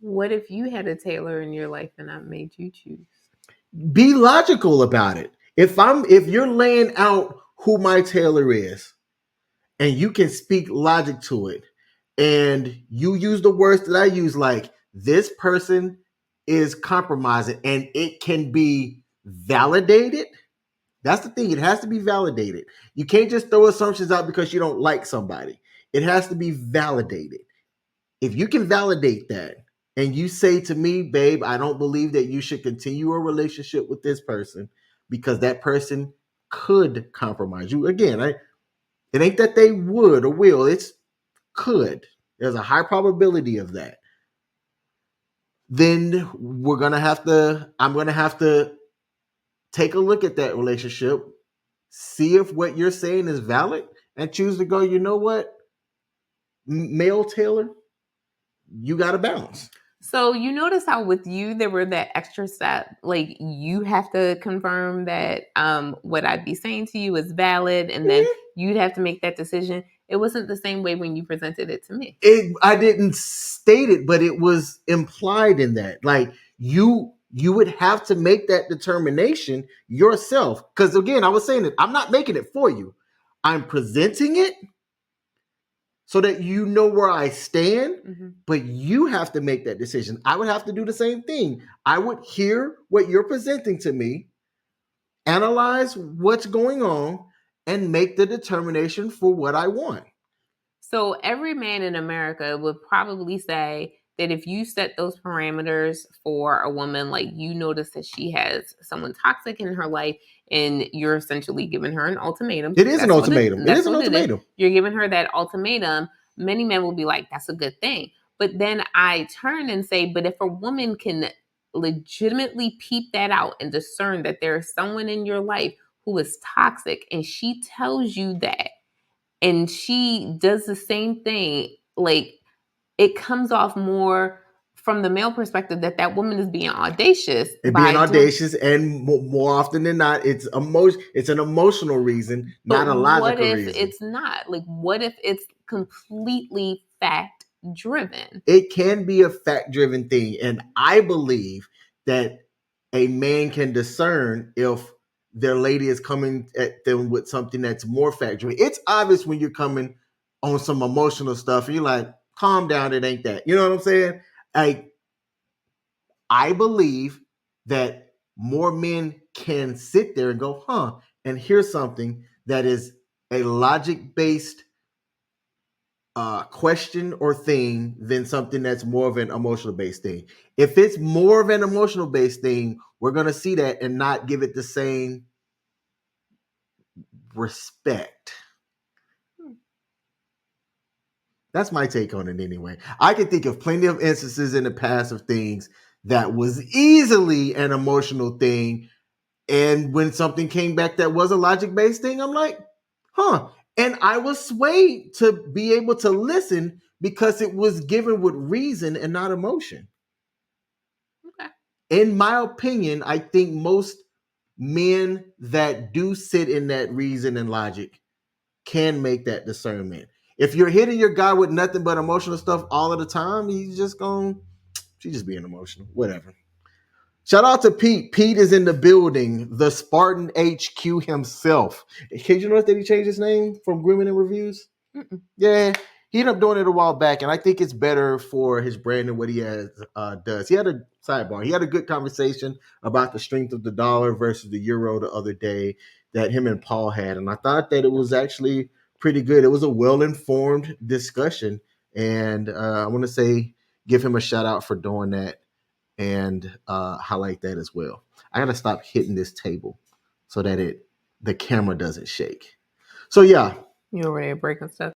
What if you had a tailor in your life and I made you choose? Be logical about it. If you're laying out who my tailor is, and you can speak logic to it, and you use the words that I use, like this person is compromising, and it can be validated. That's the thing. It has to be validated. You can't just throw assumptions out because you don't like somebody. It has to be validated. If you can validate that and you say to me, babe, I don't believe that you should continue a relationship with this person because that person could compromise you. Again, it ain't that they would or will, it's could. There's a high probability of that. Then I'm gonna have to take a look at that relationship, see if what you're saying is valid, and choose to go, you know what, male Taylor, you got to bounce. So you notice how with you there were that extra step, like you have to confirm that what I'd be saying to you is valid, and then you'd have to make that decision. It wasn't the same way when you presented it to me. I didn't state it, but it was implied in that. Like you would have to make that determination yourself. Because again, I was saying that I'm not making it for you. I'm presenting it so that you know where I stand, but you have to make that decision. I would have to do the same thing. I would hear what you're presenting to me, analyze what's going on, and make the determination for what I want. So every man in America would probably say that if you set those parameters for a woman, like you notice that she has someone toxic in her life, and you're essentially giving her an ultimatum. It is an ultimatum. It is an ultimatum. You're giving her that ultimatum. Many men will be like, that's a good thing. But then I turn and say, but if a woman can legitimately peep that out and discern that there is someone in your life who is toxic, and she tells you that, and she does the same thing, like it comes off more from the male perspective that that woman is being audacious. And more often than not, it's an emotional reason, not a logical reason. What if it's not? Like, what if it's completely fact driven? It can be a fact driven thing, and I believe that a man can discern if their lady is coming at them with something that's more fact driven. It's obvious when you're coming on some emotional stuff, and you're like, calm down, it ain't that. You know what I'm saying? I believe that more men can sit there and go, and here's something that is a logic-based question or thing than something that's more of an emotional-based thing. If it's more of an emotional-based thing, we're going to see that and not give it the same respect. That's my take on it anyway. I can think of plenty of instances in the past of things that was easily an emotional thing. And when something came back that was a logic-based thing, I'm like, And I was swayed to be able to listen because it was given with reason and not emotion. Okay. In my opinion, I think most men that do sit in that reason and logic can make that discernment. If you're hitting your guy with nothing but emotional stuff all of the time, she's just being emotional. Whatever. Shout out to Pete. Pete is in the building. The Spartan HQ himself. Did you notice that he changed his name from Grooming and Reviews? Mm-mm. Yeah. He ended up doing it a while back, and I think it's better for his brand and what he does. He had a sidebar. He had a good conversation about the strength of the dollar versus the euro the other day that him and Paul had, and I thought that it was actually pretty good. It was a well-informed discussion, and I want to say give him a shout out for doing that and highlight that as well. I gotta stop hitting this table so that the camera doesn't shake. So yeah. You already breaking stuff